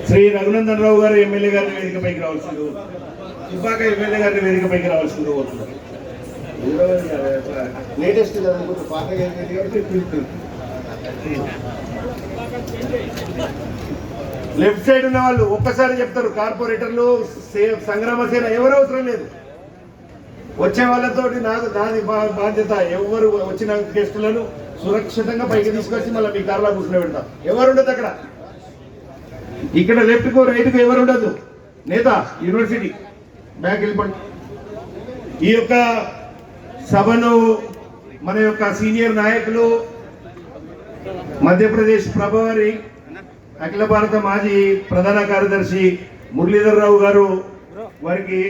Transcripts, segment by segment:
శ్రీ రఘునందన్ రావు గారు ఎమ్మెల్యే గారిని వేదికపైకి రావాల్సింది, దుబ్బాక ఎమ్మెల్యే గారిని వేదికపైకి రావాల్సింది కోరుతున్నారు. లేటెస్ట్ పాత లెఫ్ట్ సైడ్ ఉన్న వాళ్ళు ఒక్కసారి చెప్తారు, కార్పొరేటర్లు సంగ్రామ సేన ఎవరు అవసరం లేదు, వచ్చే వాళ్ళతో నాది బాధ్యత. ఎవరు వచ్చిన గెస్టులను సురక్షితంగా పైకి తీసుకొచ్చి మళ్ళీ మీ కార్లో కూర్చుని పెడతాం. ఎవరు ఉండదు అక్కడ, ఇక్కడ లెఫ్ట్ కు రైట్ కు ఎవరు ఉండదు. నేత యూనివర్సిటీ బ్యాక్ వెళ్ళిపోండి. ఈ యొక్క సభను మన యొక్క సీనియర్ నాయకులు మధ్యప్రదేశ్ ప్రభారి అఖిల భారత మాజీ ప్రధాన కార్యదర్శి మురళీధర్ రావు గారు వారికి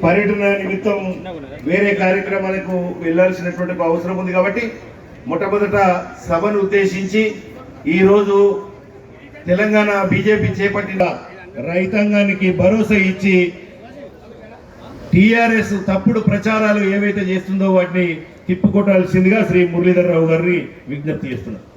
పర్యటన నిమిత్తం వేరే కార్యక్రమాలకు వెళ్లాల్సినటువంటి అవసరం ఉంది కాబట్టి మొట్టమొదట సభను ఉద్దేశించి ఈరోజు తెలంగాణ బీజేపీ చేపట్టిన రైతాంగానికి భరోసా ఇచ్చి టీఆర్ఎస్ తప్పుడు ప్రచారాలు ఏవైతే చేస్తుందో వాటిని తిప్పుకొట్టాల్సిందిగా శ్రీ మురళీధర్ రావు గారిని విజ్ఞప్తి చేస్తున్నారు.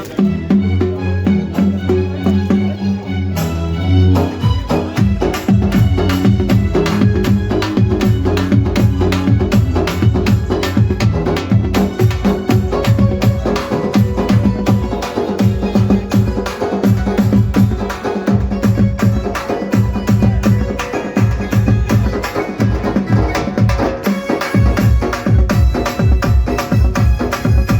మీరు